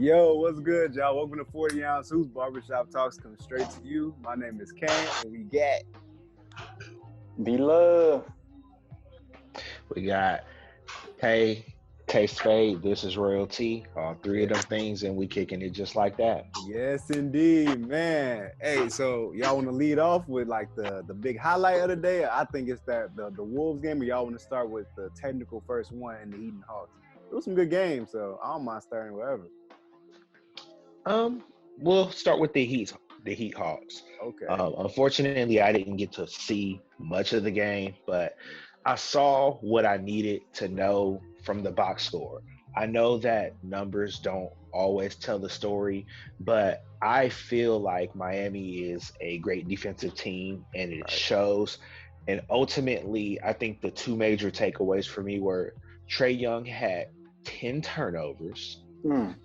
Yo, what's good, y'all? Welcome to 40 Ounce Who's Barbershop Talks come straight to you. My name is Kane, and we got B-Love. We got K-Spade, this is Royalty, all three of them things, and we kicking it just like that. yes, indeed, man. Hey, so y'all want to lead off with like the big highlight of the day? I think it's that the Wolves game. Or y'all want to start with the technical first one and the Eden Hawks? It was some good games, so I don't mind starting wherever. We'll start with the Heat Hawks. Okay. Unfortunately, I didn't get to see much of the game, but I saw what I needed to know from the box score. I know that numbers don't always tell the story, but I feel like Miami is a great defensive team, and it shows. And ultimately, I think the two major takeaways for me were Trae Young had 10 turnovers.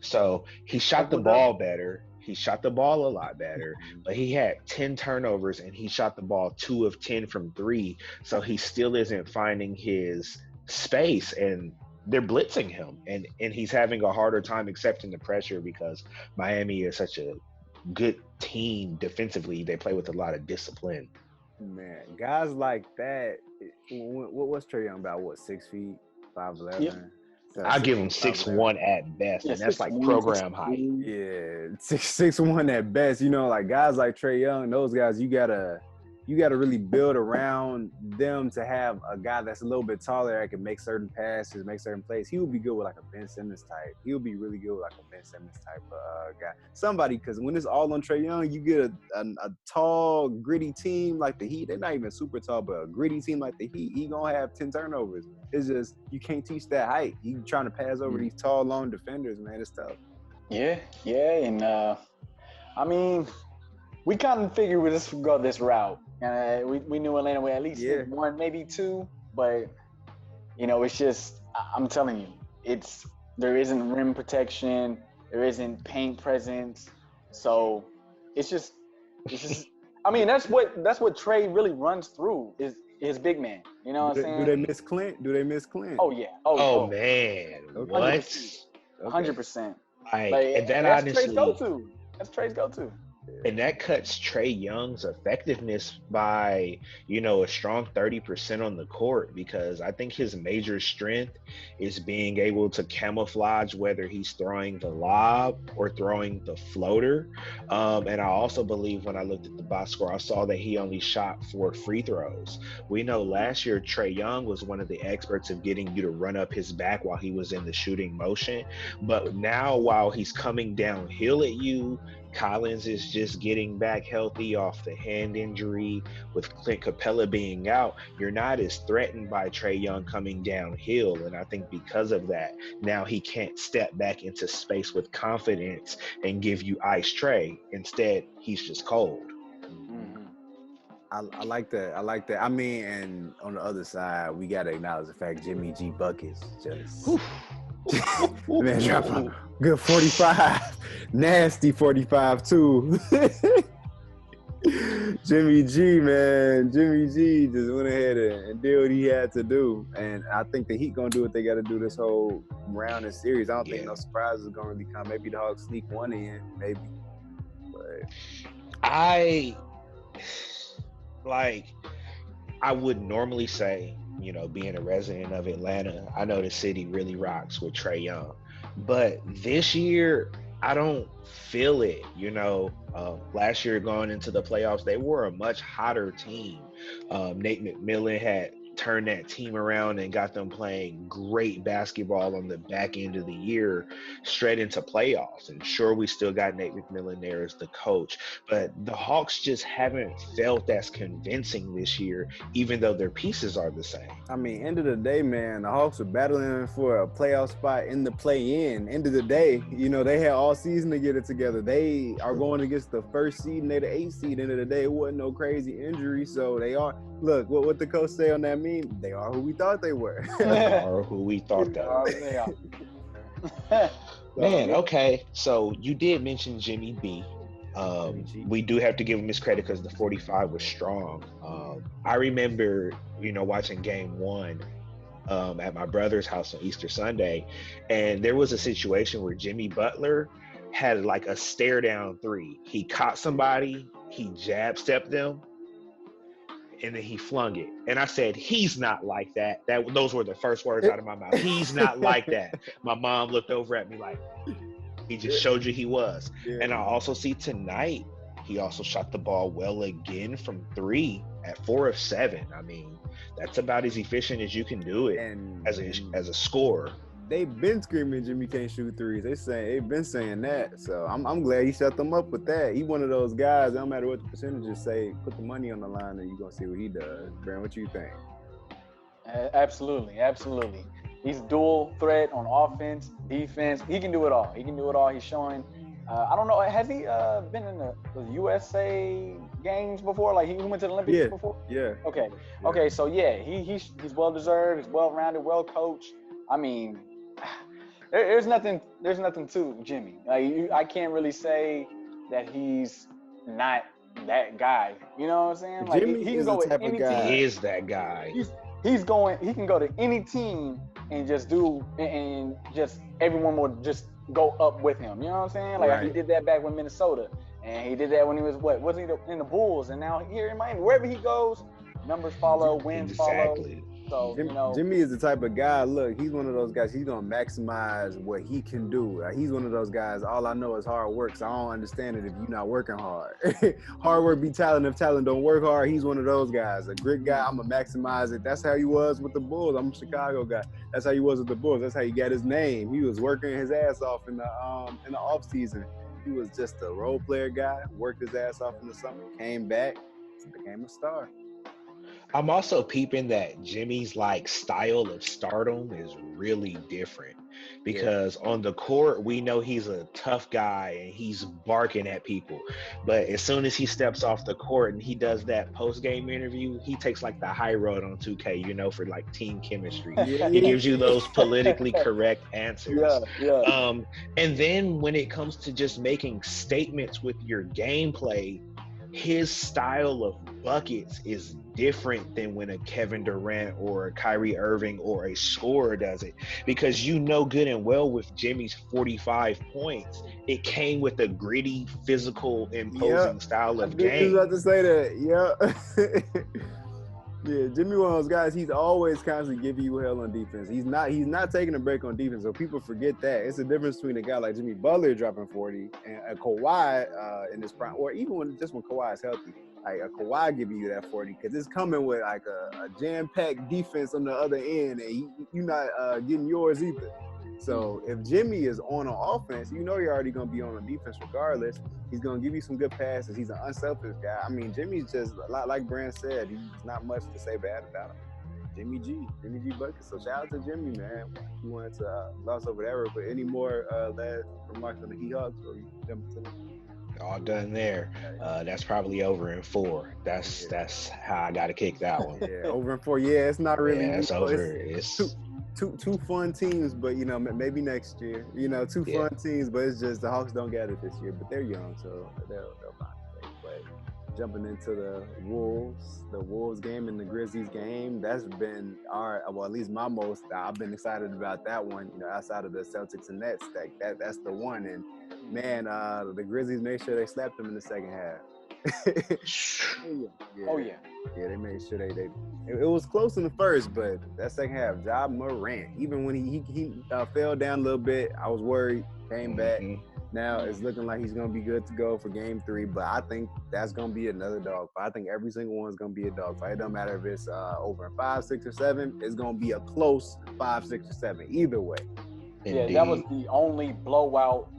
So he shot the ball better. He shot the ball a lot better, but he had 10 turnovers and he shot the ball 2 of 10 from 3. So he still isn't finding his space, and they're blitzing him, and he's having a harder time accepting the pressure because Miami is such a good team defensively. They play with a lot of discipline. Man, guys like that. What's Trae Young about? What, 6 feet, 5'11"? Yep. I give him 6'1" at best, and that's like program height. Yeah, 6'1" at best. You know, like guys like Trae Young, those guys, you gotta really build around them to have a guy that's a little bit taller that can make certain passes, make certain plays. He would be good with like a Ben Simmons type. He would be really good with like a Ben Simmons type guy. Somebody, because when it's all on Trae Young, you get a tall, gritty team like the Heat. They're not even super tall, but a gritty team like the Heat, he gonna have 10 turnovers. It's just, you can't teach that height. You trying to pass over these tall, long defenders, man. It's tough. Yeah, and I mean, we kind of figured we just go this route. We knew Atlanta would at least hit 1, maybe 2, but you know, it's just, I'm telling you, there isn't rim protection, there isn't paint presence, so it's just. I mean, that's what Trae really runs through is his big man. You know what I'm saying? Do they miss Clint? Oh yeah. Oh man, what? 100%. And that that's honestly, Trae's go-to. That's Trae's go-to. And that cuts Trae Young's effectiveness by, a strong 30% on the court, because I think his major strength is being able to camouflage whether he's throwing the lob or throwing the floater. And I also believe when I looked at the box score, I saw that he only shot 4 free throws. We know last year Trae Young was one of the experts of getting you to run up his back while he was in the shooting motion. But now while he's coming downhill at you, Collins is just getting back healthy off the hand injury. With Clint Capella being out, you're not as threatened by Trae Young coming downhill. And I think because of that, now he can't step back into space with confidence and give you ice Trae. Instead, he's just cold. I like that. I mean, and on the other side, we got to acknowledge the fact Jimmy G buckets just... Man, drop a good 45. Nasty 45 too. Jimmy G, man. Jimmy G just went ahead and did what he had to do. And I think the Heat gonna do what they gotta do this whole round and series. I don't think no surprises gonna really come. Maybe the Hawks sneak one in, maybe. But I would normally say, being a resident of Atlanta, I know the city really rocks with Trae Young. But this year, I don't feel it. Last year going into the playoffs, they were a much hotter team. Nate McMillan had turned that team around and got them playing great basketball on the back end of the year straight into playoffs. And sure, we still got Nate McMillan there as the coach, but the Hawks just haven't felt as convincing this year, even though their pieces are the same. I mean, end of the day, man, the Hawks are battling for a playoff spot in the play-in. End of the day, they had all season to get it together. They are going against the first seed and they're the 8th seed. End of the day, it wasn't no crazy injury, so they are. Look, what the coach say on that meme? They are who we thought they were. They are who we thought they were. Man, okay. So you did mention Jimmy B. We do have to give him his credit because the 45 was strong. I remember, watching game 1 at my brother's house on Easter Sunday, and there was a situation where Jimmy Butler had like a stare down three. He caught somebody, he jab stepped them, and then he flung it. And I said, he's not like that. Those were the first words out of my mouth. He's not like that. My mom looked over at me like, he just showed you he was. Yeah. And I also see tonight, he also shot the ball well again from three at 4 of 7. I mean, that's about as efficient as you can do it as a scorer. They've been screaming Jimmy can't shoot threes. They've been saying that. So I'm glad he shut them up with that. He one of those guys, no matter what the percentages say, put the money on the line and you're going to see what he does. Bran, what you think? Absolutely. He's dual threat on offense, defense. He can do it all. He's showing. I don't know. Has he been in the USA games before? Like he went to the Olympics before? Yeah. Okay. So yeah, he's well deserved. He's well rounded, well coached. I mean, there's nothing to Jimmy. Like I can't really say that he's not that guy. You know what I'm saying? Like Jimmy he can go with any team. He is that guy. He can go to any team and just everyone will just go up with him. You know what I'm saying? Like he did that back with Minnesota, and he did that when he was wasn't he in the Bulls, and now here in Miami, wherever he goes, numbers follow, wins follow. So Jimmy is the type of guy. Look, he's one of those guys. He's gonna maximize what he can do. He's one of those guys. All I know is hard work. So I don't understand it if you're not working hard. Hard work be talent. If talent don't work hard, he's one of those guys. A grit guy. I'm gonna maximize it. That's how he was with the Bulls. I'm a Chicago guy. That's how he was with the Bulls. That's how he got his name. He was working his ass off in the off season. He was just a role player guy. Worked his ass off in the summer. Came back, became a star. I'm also peeping that Jimmy's like style of stardom is really different because on the court, we know he's a tough guy and he's barking at people. But as soon as he steps off the court and he does that post-game interview, he takes like the high road on 2K, for like team chemistry. He gives you those politically correct answers. And then when it comes to just making statements with your gameplay, his style of buckets is different than when a Kevin Durant or a Kyrie Irving or a scorer does it, because good and well with Jimmy's 45 points, it came with a gritty, physical, imposing style of game. I was about to say that. Yeah, Jimmy one of those guys. He's always constantly giving you hell on defense. He's not taking a break on defense. So people forget that. It's a difference between a guy like Jimmy Butler dropping 40 and a Kawhi in his prime, or even when Kawhi is healthy. Like a Kawhi giving you that 40 because it's coming with like a jam-packed defense on the other end, and you're not getting yours either. So if Jimmy is on offense, you're already going to be on defense regardless. He's going to give you some good passes. He's an unselfish guy. I mean, Jimmy's just a lot like Bran said. He's not much to say bad about him. Jimmy G bucket. So shout out to Jimmy, man. He wanted to gloss over that. But any more last remarks on the Heat Hawks, or you jump into them? All done there. That's probably over in 4. That's how I got to kick that one. Yeah, over in 4. Yeah, it's not really. Yeah, it's over. It's two fun teams, but maybe next year. Two fun teams, but it's just the Hawks don't get it this year. But they're young, so they'll find a way. But jumping into the Wolves game and the Grizzlies game, that's been at least my most. I've been excited about that one. Outside of the Celtics and Nets, that's the one. And man, the Grizzlies made sure they slapped them in the second half. Yeah, they made sure they it was close in the first, but that second half, Ja Morant, even when he fell down a little bit, I was worried. Came back. Now it's looking like he's gonna be good to go for Game 3, but I think that's gonna be another dog fight. I think every single one's gonna be a dog fight. It don't matter if it's over 5, 6, or 7. It's gonna be a close 5, 6, or 7 either way. Yeah, that was the only blowout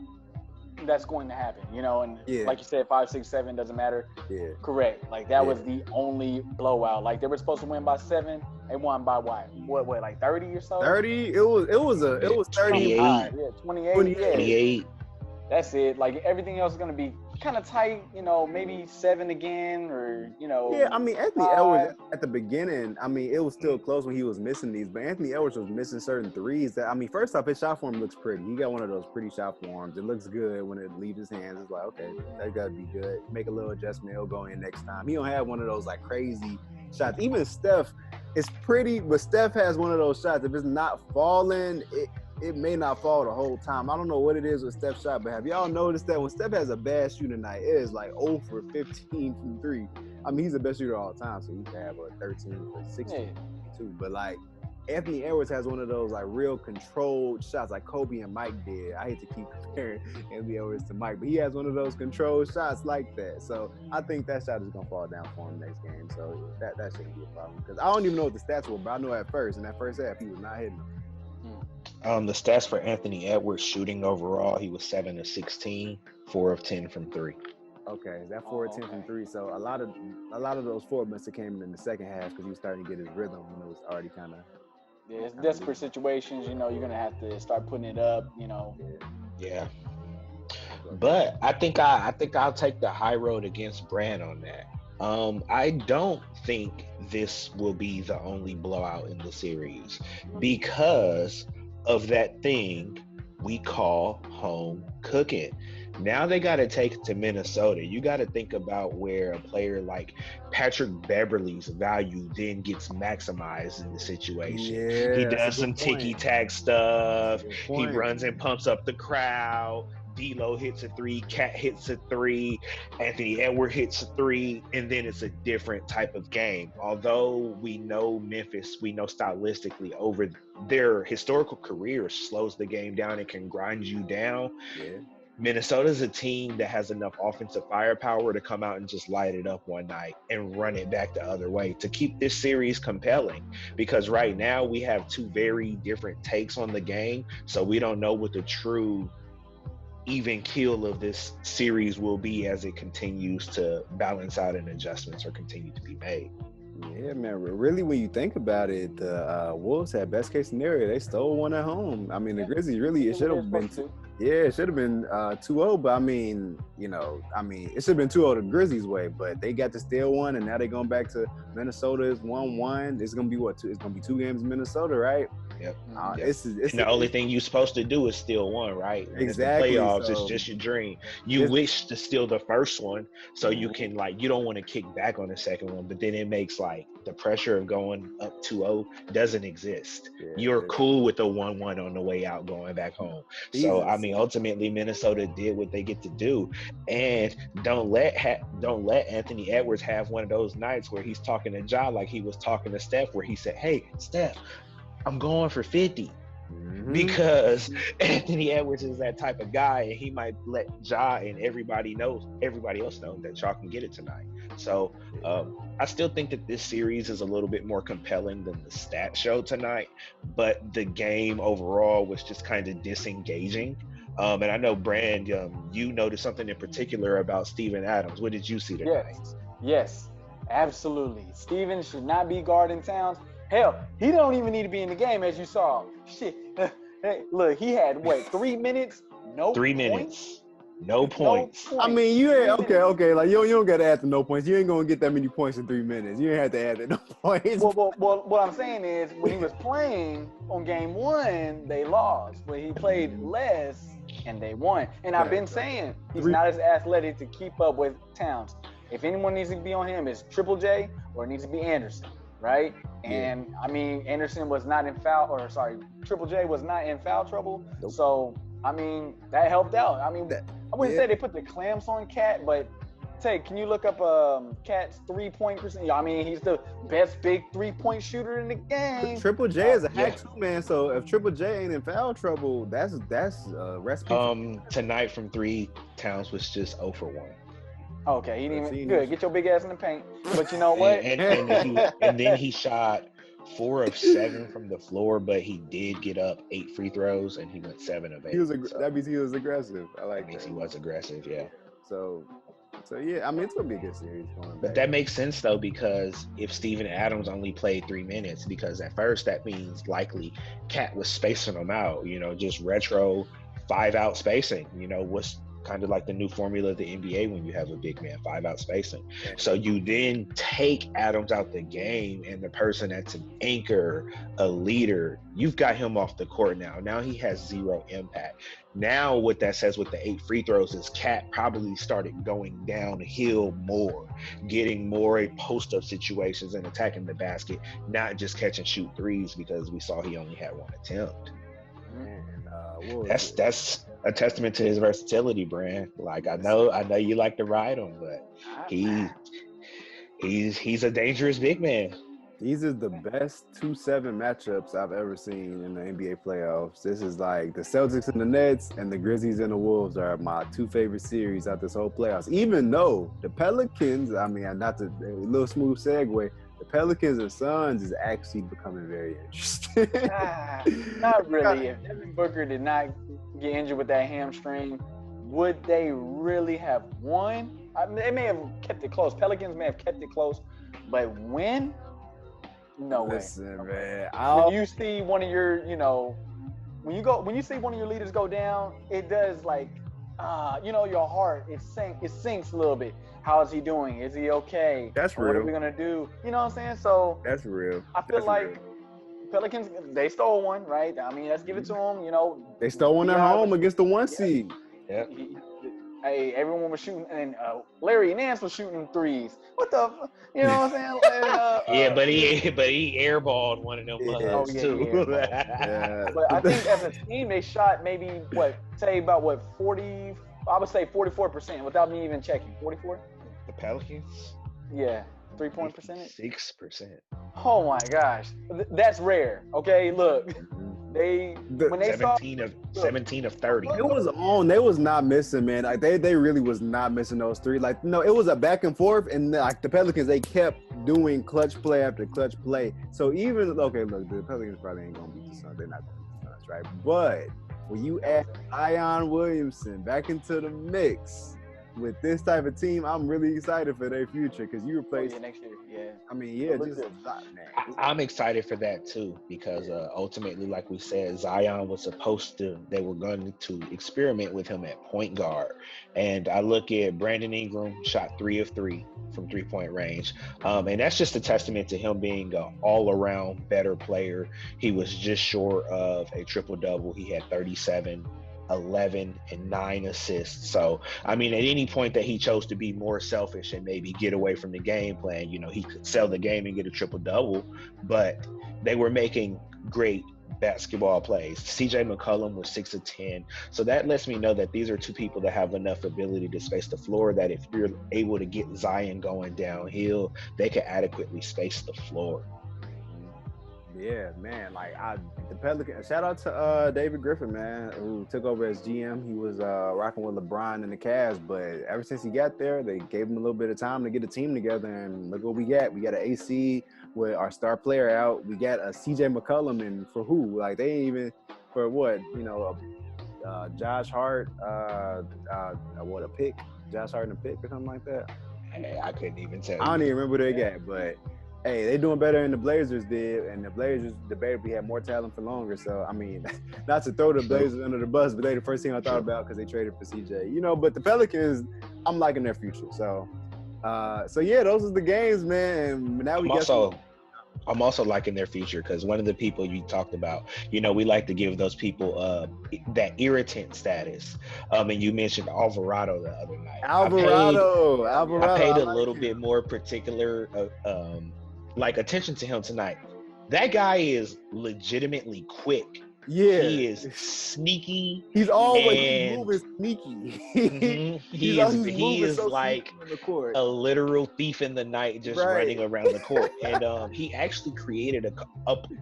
that's going to happen, and like you said, 5, 6, 7 doesn't matter. Yeah, correct. Like that was the only blowout. Like they were supposed to win by 7, they won by what like 30 or so. 30. It was 38. Yeah, 28. 28. Yeah. That's it. Like everything else is gonna be kind of tight. Maybe 7 again, or Yeah, I mean Anthony Edwards at the beginning. I mean it was still close when he was missing these, but Anthony Edwards was missing certain threes. First off, his shot form looks pretty. He got one of those pretty shot forms. It looks good when it leaves his hands. It's like, okay, that gotta be good. Make a little adjustment. He'll go in next time. He don't have one of those like crazy shots. Even Steph is pretty, but Steph has one of those shots. If it's not falling, it may not fall the whole time. I don't know what it is with Steph's shot, but have y'all noticed that when Steph has a bad shooting night, it is like 0 for 15 from 3. I mean, he's the best shooter all the time, so he can have a 13 for 16 too. But like Anthony Edwards has one of those like real controlled shots like Kobe and Mike did. I hate to keep comparing Anthony Edwards to Mike, but he has one of those controlled shots like that. So I think that shot is gonna fall down for him next game. So that shouldn't be a problem. Because I don't even know what the stats were, but I know at first in that first half he was not hitting them. The stats for Anthony Edwards shooting overall, he was 7 of 16, 4 of 10 from 3. Okay, that 4 of 10 from 3. So a lot of those 4 must have came in the second half because he was starting to get his rhythm when it was already kind of. Yeah, it's desperate situations. You know, you're gonna have to start putting it up. You know. Yeah. But I think I'll take the high road against Bran on that. I don't think this will be the only blowout in the series because of that thing we call home cooking. Now they got to take it to Minnesota. You got to think about where a player like Patrick Beverley's value then gets maximized in the situation. Yeah, he does some ticky-tack stuff. He runs and pumps up the crowd. D'Lo hits a 3, Cat hits a 3, Anthony Edwards hits a 3, and then it's a different type of game. Although we know Memphis, we know stylistically over their historical career slows the game down and can grind you down. Yeah. Minnesota's a team that has enough offensive firepower to come out and just light it up one night and run it back the other way to keep this series compelling. Because right now we have 2 very different takes on the game, so we don't know what the true even keel of this series will be as it continues to balance out and adjustments are continue to be made. Yeah, man. Really, when you think about it, the Wolves had best case scenario. They stole one at home. I mean, the Grizzlies really, it should have been. Yeah, it should have been 2-0, but I mean, it should have been 2-0 the Grizzlies' way, but they got to steal one, and now they're going back to Minnesota. It's 1-1. It's going to be what? It's going to be 2 games in Minnesota, right? Yep. It's the only thing you're supposed to do is steal one, right? And exactly. In the playoffs, it's just your dream. You wish to steal the first one so you can, you don't want to kick back on the second one, but then it makes, the pressure of going up 2-0 doesn't exist. Yeah, you're cool with the 1-1 on the way out going back home. So, I mean, ultimately, Minnesota did what they get to do. And don't let Anthony Edwards have one of those nights where he's talking to Ja like he was talking to Steph, where he said, "Hey, Steph, I'm going for 50." Because Anthony Edwards is that type of guy, and he might let Ja and everybody else know that Ja can get it tonight. So I still think that this series is a little bit more compelling than the stat show tonight, but the game overall was just kind of disengaging. And I know, Bran, you noticed something in particular about Steven Adams. What did you see tonight? Yes, absolutely. Steven should not be guarding Towns. Hell, he don't even need to be in the game, as you saw. Shit. Hey, look, he had, 3 minutes? No 3 minutes. No points. I mean, you ain't okay. Like you don't gotta add the no points. You ain't gonna get that many points in 3 minutes. You ain't have to add the no points. Well, what I'm saying is, when he was playing on game 1, they lost. But he played less and they won. And I've been saying he's not as athletic to keep up with Towns. If anyone needs to be on him, it's Triple J or it needs to be Anderson, right? And I mean, Anderson was not in Triple J was not in foul trouble. Nope. So I mean, that helped out. I mean, I wouldn't say they put the clamps on Cat, but can you look up Cat's 3-point percent? I mean, he's the best big 3-point shooter in the game. Triple J is a hack too, man. So if Triple J ain't in foul trouble, that's a recipe. Tonight from 3, Towns was just 0 for 1. Okay, he didn't even good. Get your big ass in the paint. But you know what? and then he shot 4 of 7 from the floor, but he did get up 8 free throws, and he went 7 of 8. That means he was aggressive. I like that. Means he was aggressive, yeah. So yeah, I mean, it's gonna be a good series going back. But that makes sense though, because if Steven Adams only played 3 minutes, because at first that means likely Cat was spacing them out, just retro 5-out spacing, what's kind of like the new formula of the NBA when you have a big man, 5-out spacing. So you then take Adams out the game, and the person that's an anchor, a leader, you've got him off the court now. Now he has 0 impact. Now what that says with the 8 free throws is Cat probably started going downhill more, getting more a post-up situations and attacking the basket, not just catch and shoot threes, because we saw he only had 1 attempt. man. What was it? That's a testament to his versatility, Bran. Like I know you like to ride him, but he's a dangerous big man. These are the best 2-7 matchups I've ever seen in the NBA playoffs. This is like the Celtics and the Nets and the Grizzlies and the Wolves are my two favorite series out this whole playoffs. Even though the Pelicans, I mean, not to a little smooth segue, the Pelicans and Suns is actually becoming very interesting. Not really. If Devin Booker did not get injured with that hamstring, would they really have won? I mean, they may have kept it close. Pelicans may have kept it close, but win? No way. Listen, man. When you see one of your, when you see one of your leaders go down, it does like, your heart, it sinks a little bit. How is he doing? Is he okay? That's real. What are we gonna do? You know what I'm saying? So that's real. I feel like Pelicans, they stole one, right? I mean, let's give it to them. They stole one at home against the 1 seed. Yeah. Hey, everyone was shooting, and Larry Nance was shooting threes. What the, you know what I'm saying? But he airballed one of them too. But I think as a team, they shot maybe 40. I would say 44% without me even checking. 44. The Pelicans. Yeah, 3-point percentage. 6%. Oh my gosh, that's rare. Okay, look. When they 17 of 30. It was on. They was not missing, man. Like they really was not missing those three. Like no, it was a back and forth, and like the Pelicans, they kept doing clutch play after clutch play. So even look, the Pelicans probably ain't gonna beat the Suns. They're not gonna beat the Suns, right? But when you add Zion Williamson back into the mix with this type of team, I'm really excited for their future because you replace next year. Yeah. I mean, yeah, just I'm excited for that too because ultimately, like we said, Zion was they were going to experiment with him at point guard, and I look at Brandon Ingram shot 3 of 3 from 3-point range, and that's just a testament to him being an all-around better player. He was just short of a triple-double. He had 37. 11 and 9 assists. So, I mean, at any point that he chose to be more selfish and maybe get away from the game plan, he could sell the game and get a triple-double, but they were making great basketball plays. CJ McCollum was 6 of 10. So that lets me know that these are two people that have enough ability to space the floor that if you're able to get Zion going downhill, they can adequately space the floor. Yeah, man. Like the Pelicans. Shout out to David Griffin, man, who took over as GM. He was rocking with LeBron and the Cavs, but ever since he got there, they gave him a little bit of time to get a team together. And look what we got. We got an AC with our star player out. We got a CJ McCollum, and for who? Like they ain't even for what? Josh Hart. What a pick? Josh Hart and a pick or something like that. Hey, I couldn't even tell. I don't even remember who they got, but. Hey, they doing better than the Blazers did, and the Blazers debatably had more talent for longer. So, I mean, not to throw the Blazers under the bus, but they the first team I thought about because they traded for CJ. But the Pelicans, I'm liking their future. So yeah, those are the games, man. And now I'm also liking their future because one of the people you talked about, we like to give those people that irritant status. And you mentioned Alvarado the other night. Alvarado. I paid a little bit more particular attention to him tonight. That guy is legitimately quick. Yeah. He is sneaky. He's always moving sneaky. Mm-hmm. He is so like a literal thief in the night just running around the court. And he actually created a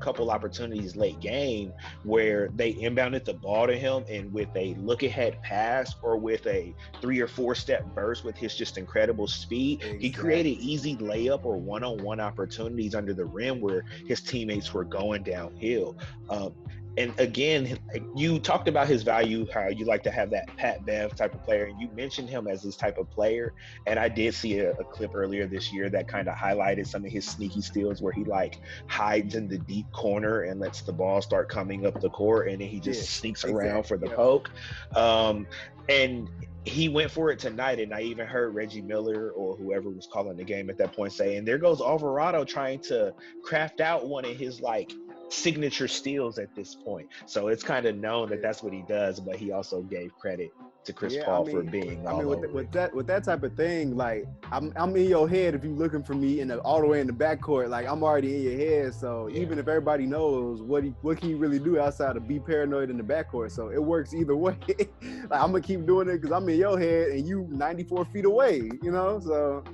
couple opportunities late game where they inbounded the ball to him, and with a look-ahead pass or with a 3 or 4 step burst with his just incredible speed, he created easy layup or one-on-one opportunities under the rim where his teammates were going downhill. And again, you talked about his value, how you like to have that Pat Bev type of player, and you mentioned him as this type of player. And I did see a clip earlier this year that kind of highlighted some of his sneaky steals where he hides in the deep corner and lets the ball start coming up the court, and then he just sneaks around for the poke. And he went for it tonight, and I even heard Reggie Miller or whoever was calling the game at that point say, and there goes Alvarado trying to craft out one of his signature steals at this point. So it's kind of known that that's what he does, but he also gave credit to Chris Paul for being all over. With that type of thing, like I'm in your head if you're looking for me all the way in the backcourt. Like I'm already in your head. So even if everybody knows what can you really do outside of be paranoid in the backcourt? So it works either way. Like I'm gonna keep doing it because I'm in your head and you 94 feet away. You know, so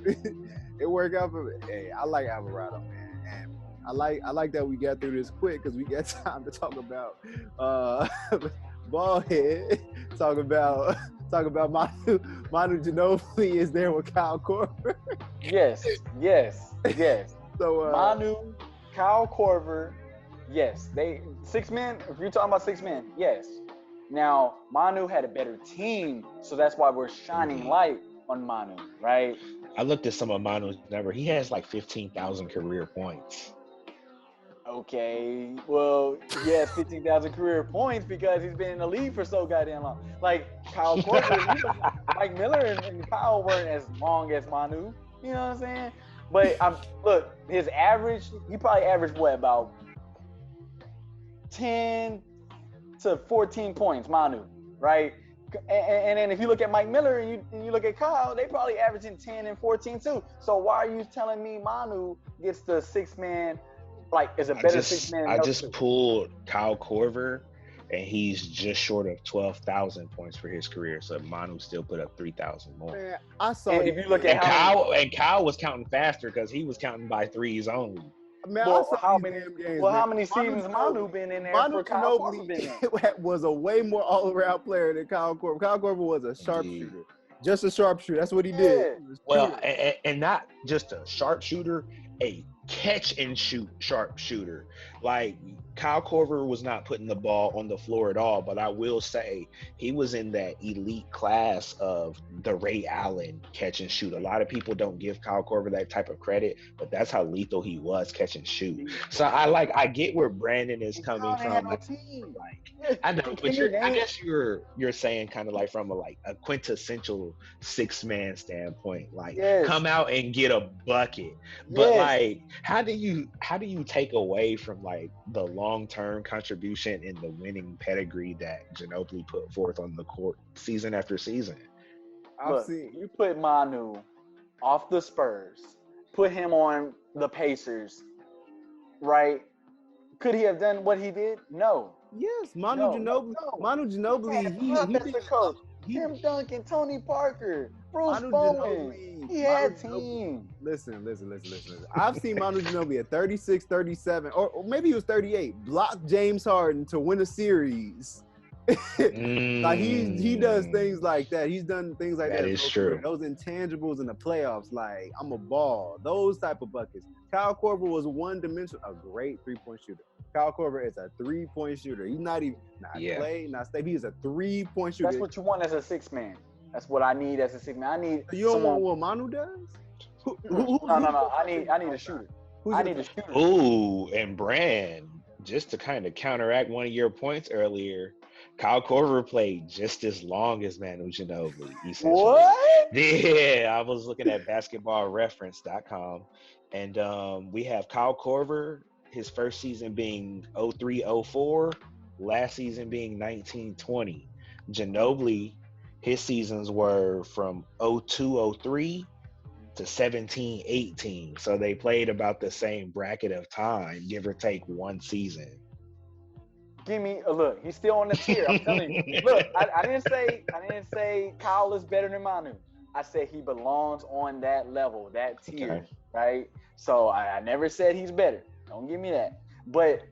it worked out for me. Hey, I like Alvarado, man. And I like that we got through this quick because we got time to talk about Ballhead. Talk about Manu Ginobili is there with Kyle Korver. Yes. So Manu, Kyle Korver, yes. They 6 men. If you're talking about 6 men, yes. Now Manu had a better team, so that's why we're shining light on Manu, right? I looked at some of Manu's number. He has like 15,000 career points. Okay, well, he has 15,000 career points because he's been in the league for so goddamn long. Like Kyle Korver, Mike Miller and Kyle weren't as long as Manu. You know what I'm saying? But look, his average, he probably averaged what, about 10 to 14 points, Manu, right? And then if you look at Mike Miller and you look at Kyle, they probably averaging 10 and 14 too. So why are you telling me Manu gets the 6-man? Like, is a better 6-man? I just pulled Kyle Korver, and he's just short of 12,000 points for his career. So Manu still put up 3,000 more. Man, I saw. And if you look at Kyle was counting faster because he was counting by threes only. Man, how many seasons Manu been in there? Manu Ginobili was a way more all-around player than Kyle Korver. Kyle Korver was a sharpshooter. Just a sharpshooter. That's what he did. Well, and not just a sharpshooter, a catch and shoot sharpshooter. Like Kyle Korver was not putting the ball on the floor at all, but I will say he was in that elite class of the Ray Allen catch and shoot. A lot of people don't give Kyle Korver that type of credit, but that's how lethal he was catch and shoot. So I get where Brandon is coming from. I know, but I guess you're saying kind of like from a quintessential 6-man standpoint, like come out and get a bucket. But like, how do you take away from like the long-term contribution and the winning pedigree that Ginobili put forth on the court season after season? Look, you put Manu off the Spurs, put him on the Pacers, right? Could he have done what he did? No. Yes, Manu Ginobili. He the coach. Tim Duncan, Tony Parker, Bruce Bowen. He had team. Listen. I've seen Manu Ginobili at 36, 37, or maybe he was 38. Block James Harden to win a series. Like he does things like that. He's done things like that. That is true. Those intangibles in the playoffs, like I'm a ball. Those type of buckets. Kyle Korver was one-dimensional, a great three-point shooter. Kyle Korver is a three-point shooter. He's not even Clay, not Steph. He's a three-point shooter. That's what you want as a 6-man. That's what I need as a 6-man. You don't want what Manu does? No. I need a shooter. I need a shooter. Ooh, and Bran, just to kind of counteract one of your points earlier, Kyle Korver played just as long as Manu Ginobili. What? Yeah, I was looking at basketballreference.com, and we have Kyle Korver, his first season being 03-04, last season being 19-20. Ginobili, his seasons were from 02-03 to 17-18. So they played about the same bracket of time, give or take one season. Give me a look. He's still on the tier. I'm telling you. Look, I didn't say Kyle is better than Manu. I said he belongs on that level, that tier, right? So I never said he's better. Don't give me that. But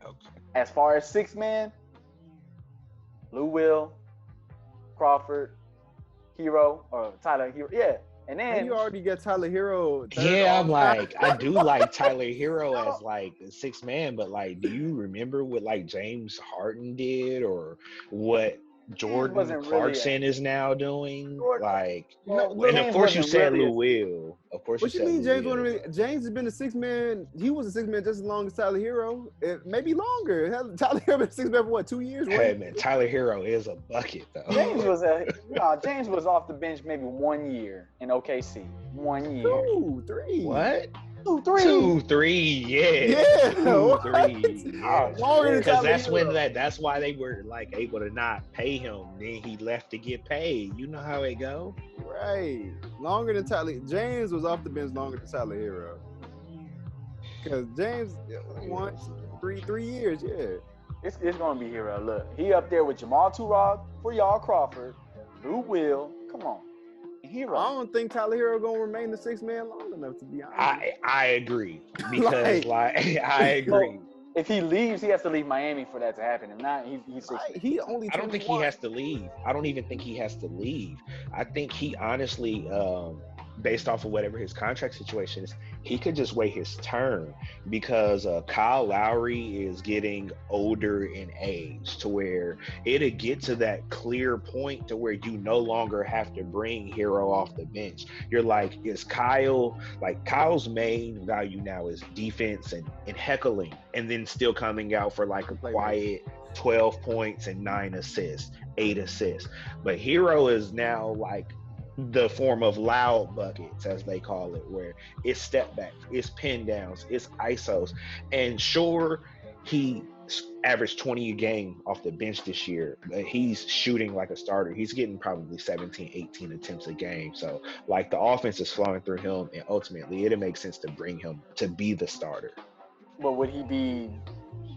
as far as 6-man, Lou Will, Crawford, Hero, or Tyler Hero. Yeah. And then you already got Tyler Hero. Yeah, I'm like, I do like Tyler Hero as like a 6-man, but like, do you remember what like James Harden did or what Jordan Clarkson is now doing? Like, and of course you said Lou Will. Of course you said Lou Will. James has been a 6-man. He was a 6-man just as long as Tyler Hero. Maybe longer. Tyler Hero been a 6-man for what, 2 years? Hey man, Tyler Hero is a bucket though. James was off the bench maybe 1 year in OKC. 1 year. 2, 3. What? 2, 3, yeah. Yeah, 2, 3, yeah. longer than Because Tyler Hero. that's why they were like able to not pay him. Then he left to get paid. You know how it go. Right, longer than Tyler. James was off the bench longer than Tyler Hero. Because James won 3 years, yeah. It's gonna be Hero. Look, he up there with Jamal Turok, for y'all Crawford, Lou Will. Come on, Hero. I don't think Tyler Hero gonna remain the 6th man long enough, to be honest. I agree because I agree. Well, if he leaves, he has to leave Miami for that to happen. If not, he's 6 right. He only. I don't think he has to leave. I don't even think he has to leave. I think he honestly, based off of whatever his contract situation is, he could just wait his turn because Kyle Lowry is getting older in age to where it'll get to that clear point to where you no longer have to bring Hero off the bench. You're like, Kyle's main value now is defense and heckling, and then still coming out for like a quiet 12 points and 9 assists, 8 assists. But Hero is now like the form of loud buckets, as they call it, where it's step backs, it's pin downs, it's ISOs. And sure, he averaged 20 a game off the bench this year, but he's shooting like a starter. He's getting probably 17, 18 attempts a game. So like the offense is flowing through him, and ultimately it'll make sense to bring him to be the starter. But would he be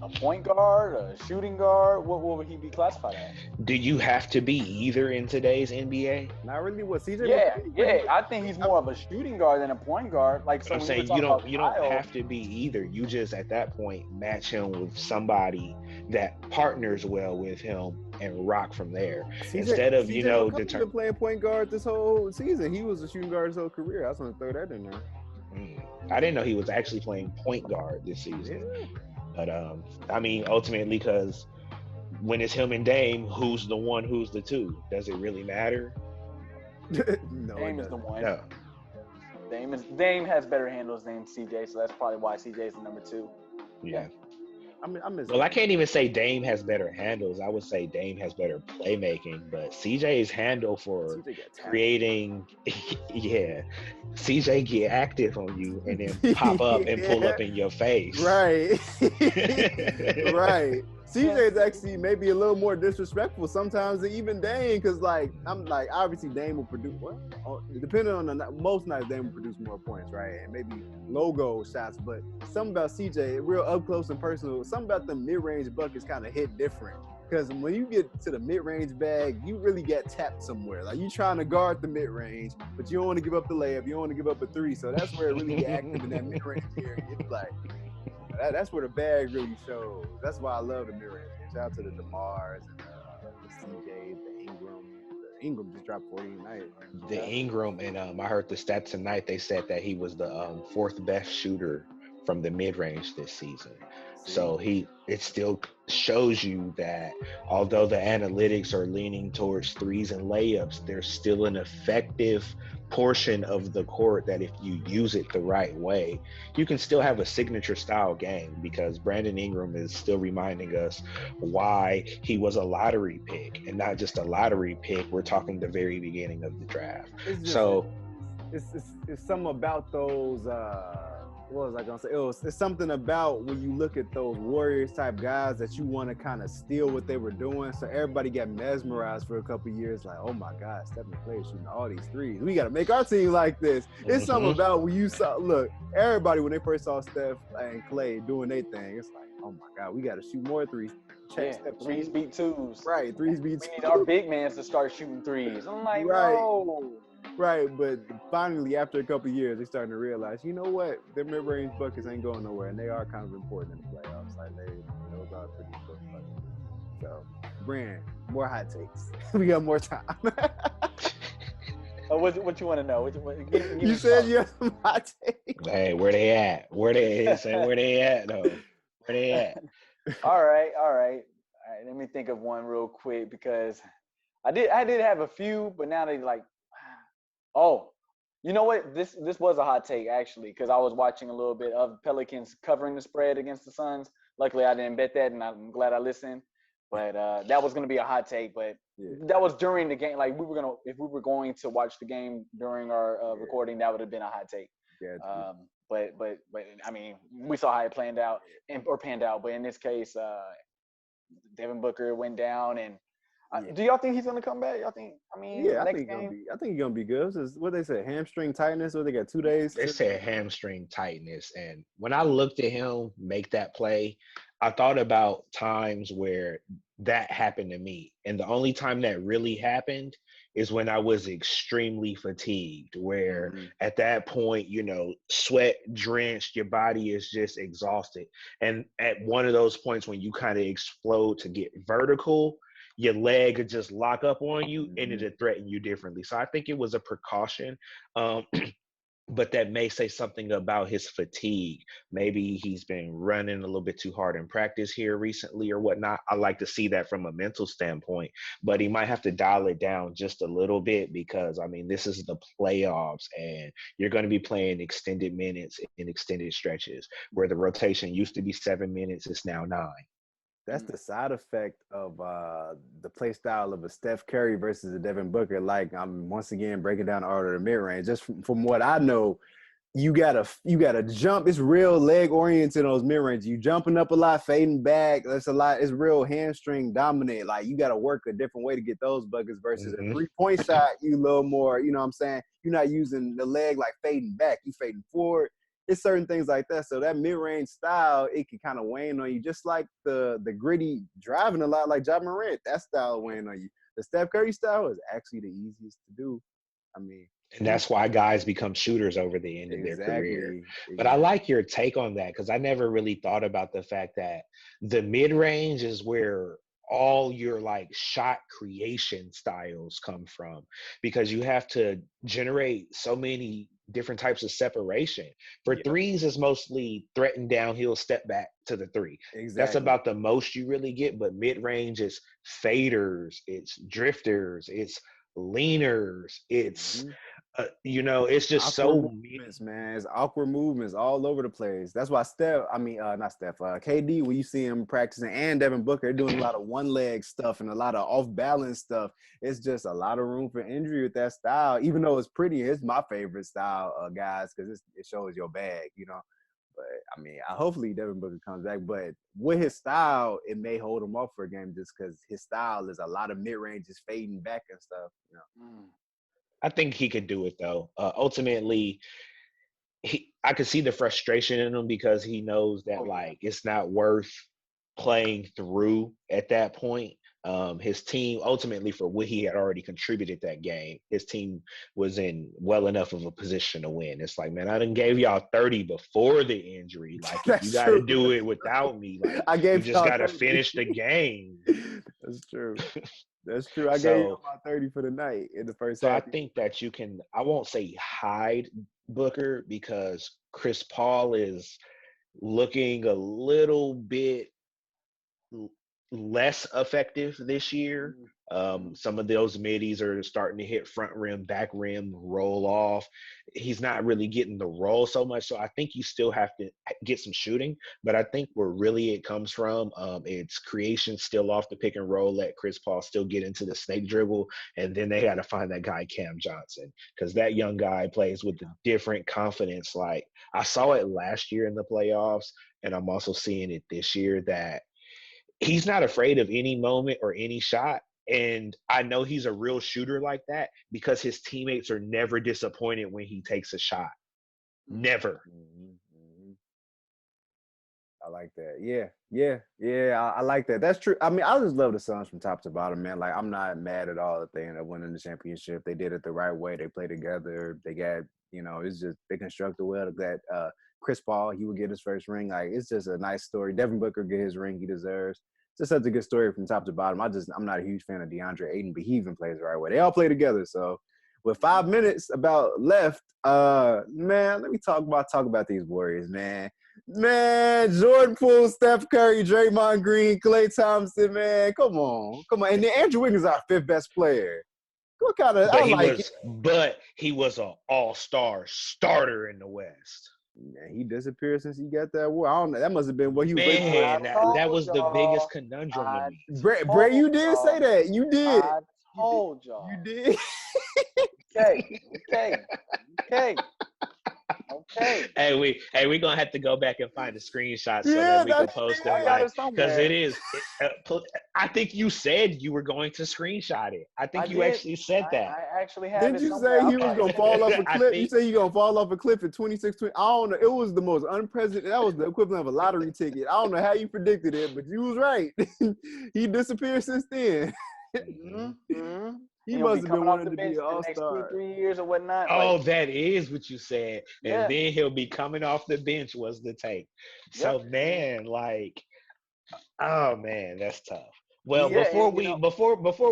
a point guard, a shooting guard? What would he be classified as? Do you have to be either in today's NBA? Not really. What CJ? Yeah. I think he's more of a shooting guard than a point guard. Like, so I'm saying you don't have to be either. You just at that point match him with somebody that partners well with him and rock from there. Instead of been playing point guard this whole season. He was a shooting guard his whole career. I was gonna throw that in there. I didn't know he was actually playing point guard this season. Yeah. But I mean, ultimately, because when it's him and Dame, who's the one, who's the two? Does it really matter? No, Dame is the one. No. Dame has better handles than CJ, so that's probably why CJ is the number 2. Yeah. I can't even say Dame has better handles. I would say Dame has better playmaking, but CJ's handle for creating, CJ get active on you and then pop up and pull up in your face. Right. Right. CJ is actually maybe a little more disrespectful sometimes than even Dame, because obviously Dame will produce, depending on most nights Dame will produce more points, right? And maybe logo shots, but something about CJ, real up close and personal, something about the mid-range buckets kind of hit different. Because when you get to the mid-range bag, you really get tapped somewhere. Like, you trying to guard the mid-range, but you don't want to give up the layup, you don't want to give up a 3, so that's where it really get active in that mid-range area. It's like, that's where the bag really shows. That's why I love the mid-range. Shout out to the DeMars and the CJ, the Ingram. The Ingram just dropped 40 tonight. The Ingram, and I heard the stats tonight. They said that he was the 4th best shooter from the mid-range this season. So it still shows you that although the analytics are leaning towards threes and layups, there's still an effective portion of the court that if you use it the right way, you can still have a signature style game, because Brandon Ingram is still reminding us why he was a lottery pick, and not just a lottery pick. We're talking the very beginning of the draft. It's something about those what was I gonna say? It's something about when you look at those Warriors type guys that you want to kind of steal what they were doing. So everybody got mesmerized for a couple of years, like, oh my God, Stephen Clay is shooting all these threes. We got to make our team like this. It's something about when you saw, everybody when they first saw Steph and Clay doing their thing, it's like, oh my God, we got to shoot more threes. Threes beat twos. Right, threes beat twos. We need our big mans to start shooting threes. I'm like, no. Right, but finally, after a couple of years, they're starting to realize, you know what? Their mid-range buckets ain't going nowhere, and they are kind of important in the playoffs. Like, those are pretty important buckets. So, Bran, more hot takes. We got more time. What you want to know? Give you said you have some hot takes. Hey, where they at? Where they at, though? Where they at? All right. Let me think of one real quick, because I did have a few, but now they like. Oh, you know what? This was a hot take, actually, because I was watching a little bit of Pelicans covering the spread against the Suns. Luckily, I didn't bet that, and I'm glad I listened. But that was going to be a hot take. But that was during the game. Like, if we were going to watch the game during our recording, that would have been a hot take. but I mean, we saw how it panned out. But in this case, Devin Booker went down, and do y'all think he's gonna come back? Y'all think? I mean, Yeah, next game. I think he's gonna be good. This is what they said, hamstring tightness, or they got 2 days. They said hamstring tightness, and when I looked at him make that play, I thought about times where that happened to me, and the only time that really happened is when I was extremely fatigued, where at that point, you know, sweat drenched, your body is just exhausted, and at one of those points when you kind of explode to get vertical, your leg could just lock up on you and it'll threaten you differently. So I think it was a precaution. But that may say something about his fatigue. Maybe he's been running a little bit too hard in practice here recently or whatnot. I like to see that from a mental standpoint, but he might have to dial it down just a little bit because, I mean, this is the playoffs and you're going to be playing extended minutes in extended stretches where the rotation used to be 7 minutes. It's now 9. That's the side effect of the play style of a Steph Curry versus a Devin Booker. Like, I'm once again breaking down the order of mid-range. Just from what I know, you gotta jump. It's real leg oriented on those mid-range. You jumping up a lot, fading back. That's a lot. It's real hamstring dominant. Like, you gotta work a different way to get those buckets versus a 3-point shot. You a little more, you know what I'm saying? You're not using the leg like fading back. You fading forward. It's certain things like that. So that mid-range style, it can kind of wane on you, just like the gritty driving a lot like Ja Morant. That style weighing on you. The Steph Curry style is actually the easiest to do. I mean, and that's why guys become shooters over the end of their career. But I like your take on that because I never really thought about the fact that the mid-range is where all your like shot creation styles come from, because you have to generate so many different types of separation. For threes is mostly threatened downhill step back to the 3. That's about the most you really get. But mid-range is faders, it's drifters, it's leaners, it's you know, it's just awkward movements, man. It's awkward movements all over the place. That's why KD, when you see him practicing, and Devin Booker, they're doing a lot of one-leg stuff and a lot of off-balance stuff. It's just a lot of room for injury with that style. Even though it's pretty, it's my favorite style, guys, because it shows your bag, you know. But, I mean, hopefully Devin Booker comes back. But with his style, it may hold him off for a game just because his style is a lot of mid-ranges fading back and stuff, you know. I think he could do it though. Ultimately, I could see the frustration in him because he knows that like it's not worth playing through at that point. His team, ultimately, for what he had already contributed that game, his team was in well enough of a position to win. It's like, man, I done gave y'all 30 before the injury. Like, you got to do it without me. Like, you just got to finish the game. That's true. That's true. I gave you about 30 for the night in the first half. So I think that you can, I won't say hide Booker because Chris Paul is looking a little bit less effective this year. Some of those middies are starting to hit front rim, back rim, roll off. He's not really getting the roll so much. So I think you still have to get some shooting. But I think where really it comes from, it's creation still off the pick and roll. Let Chris Paul still get into the snake dribble. And then they got to find that guy, Cam Johnson, because that young guy plays with a different confidence. Like, I saw it last year in the playoffs, and I'm also seeing it this year, that he's not afraid of any moment or any shot. And I know he's a real shooter like that because his teammates are never disappointed when he takes a shot. Never. I like that. Yeah. I like that. That's true. I mean, I just love the Suns from top to bottom, man. Like, I'm not mad at all that they ended up winning the championship. They did it the right way. They played together. They got, you know, it's just, they constructed well. That Chris Paul, he would get his first ring. Like, it's just a nice story. Devin Booker get his ring he deserves. It's just such a good story from top to bottom. I'm not a huge fan of DeAndre Ayton, but he even plays the right way. They all play together. So with 5 minutes about left, man, let me talk about these Warriors, man. Man, Jordan Poole, Steph Curry, Draymond Green, Klay Thompson, man. Come on. And then Andrew Wiggins is our 5th best player. What kind of But he was an all-star starter in the West. Man, he disappeared since he got that war. I don't know. That must have been what he was waiting for. That was the biggest conundrum to me. Bray, you did say that. You did. I told y'all. You did. Okay. we gonna have to go back and find the screenshots so Yeah, that we can that's post I them, got like, it somewhere. because it is. I think you said you were going to screenshot it. I think you actually said that. I actually have Didn't it you somewhere. say he was gonna fall off a I cliff? think- You say you gonna fall off a cliff at 26-20. I don't know. It was the most unprecedented. That was the equivalent of a lottery ticket. I don't know how you predicted it, but you was right. He disappeared since then. He must have been wanting to be an all-star. 2-3 years or whatnot. Oh, Like, that is what you said. And then he'll be coming off the bench was the take. So man, like, oh man, that's tough. Well, before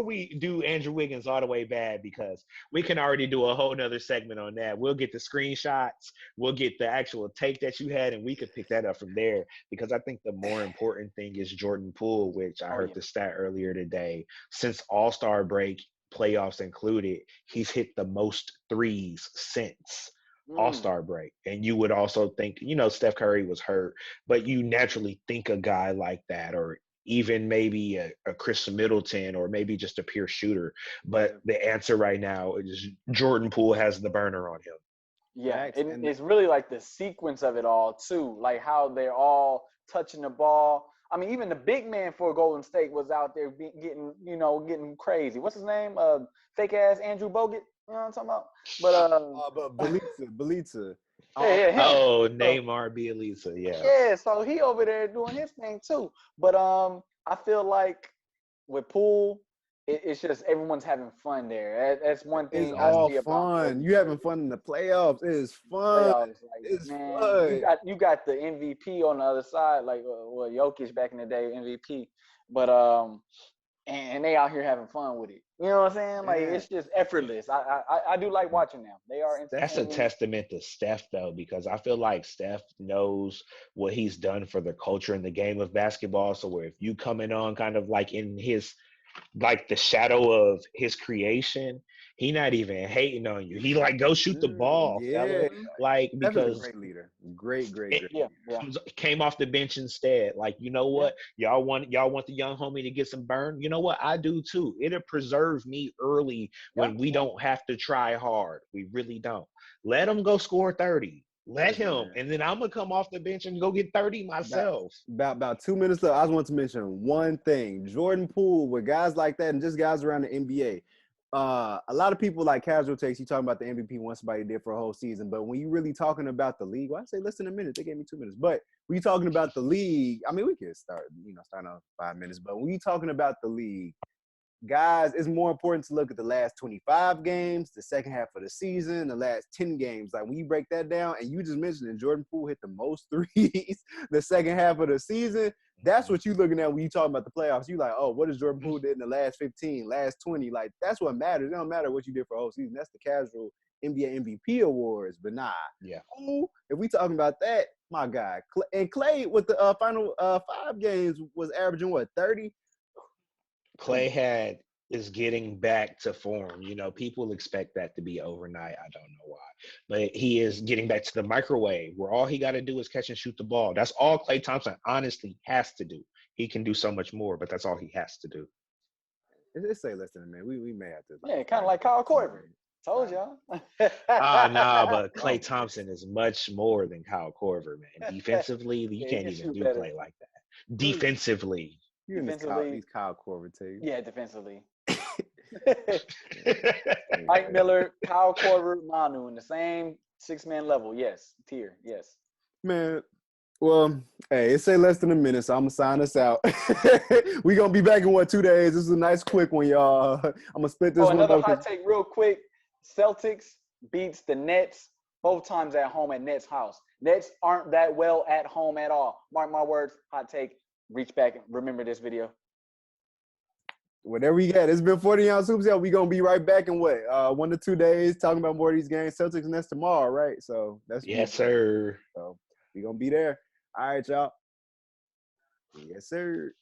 we do Andrew Wiggins all the way bad, because we can already do a whole nother segment on that. We'll get the screenshots, we'll get the actual take that you had, and we could pick that up from there. Because I think the more important thing is Jordan Poole, which I heard the stat earlier today. Since All-Star break, playoffs included, he's hit the most threes since All-Star break. And you would also think, Steph Curry was hurt, but you naturally think a guy like that, or even maybe a Chris Middleton, or maybe just a pure shooter. But the answer right now is Jordan Poole has the burner on him. Yeah, it's really like the sequence of it all too, like how they're all touching the ball. I mean, even the big man for Golden State was out there getting crazy. What's his name? Fake ass Andrew Bogut. You know what I'm talking about? But Bielitsa. Oh, Neymar Bielitsa, yeah. Yeah, so he over there doing his thing too. But I feel like with Poole, it's just everyone's having fun there. That's one thing. It's all fun. You having fun in the playoffs. It is fun. It's fun. You got the MVP on the other side, like Jokic back in the day, MVP. But and they out here having fun with it. You know what I'm saying? Like, it's just effortless. I do like watching them. They are. That's a testament to Steph, though, because I feel like Steph knows what he's done for the culture in the game of basketball. So where if you coming on kind of like in his, like the shadow of his creation, he not even hating on you. He like, go shoot the ball, fella. Like, because a great leader. Great. Came off the bench instead. Like, you know what? Y'all want the young homie to get some burn. You know what? I do too. It'll preserve me early when we don't have to try hard. We really don't. Let him go score 30. Let him, and then I'm gonna come off the bench and go get 30 myself. About 2 minutes left. I just want to mention one thing: Jordan Poole, with guys like that, and just guys around the NBA. A lot of people like casual takes. You talking about the MVP once somebody did for a whole season, but when you really talking about the league, well, I say less than a minute. They gave me 2 minutes, but when you talking about the league, I mean, we could start on 5 minutes. But when you talking about the league, guys, it's more important to look at the last 25 games, the second half of the season, the last 10 games. Like when you break that down, and you just mentioned that Jordan Poole hit the most threes the second half of the season. That's what you're looking at when you talking about the playoffs. You like, oh, what does Jordan Poole did in the last 15, last 20? Like, that's what matters. It don't matter what you did for a whole season. That's the casual NBA MVP awards. But nah. Yeah. Oh, if we talking about that, my guy. And Clay with the final 5 games was averaging, what, 30? Clay is getting back to form. People expect that to be overnight. I don't know why. But he is getting back to the microwave where all he got to do is catch and shoot the ball. That's all Klay Thompson honestly has to do. He can do so much more, but that's all he has to do. Let's say less than a minute. We may have to. Yeah, kind of like Kyle Korver. Told y'all. But Klay Thompson is much more than Kyle Korver, man. Defensively, you can't even do Klay like that. Defensively. You're in these Kyle Korver takes. Yeah, defensively. Mike Miller, Kyle Korver, Manu in the same 6-man level. Yes, tier. Yes. Man, well, hey, it say less than a minute, so I'm gonna sign us out. We gonna be back in 2 days. This is a nice quick one, y'all. I'm gonna split this one. Another hot take, real quick. Celtics beats the Nets both times at home at Nets' house. Nets aren't that well at home at all. Mark my words. Hot take. Reach back and remember this video. Whatever you got. It's been 40 Ounce Hoops. We gonna be right back in 1 to 2 days talking about more of these games. Celtics and Nets tomorrow, right? So that's yes, sir. So we gonna be there. All right, y'all. Yes, sir.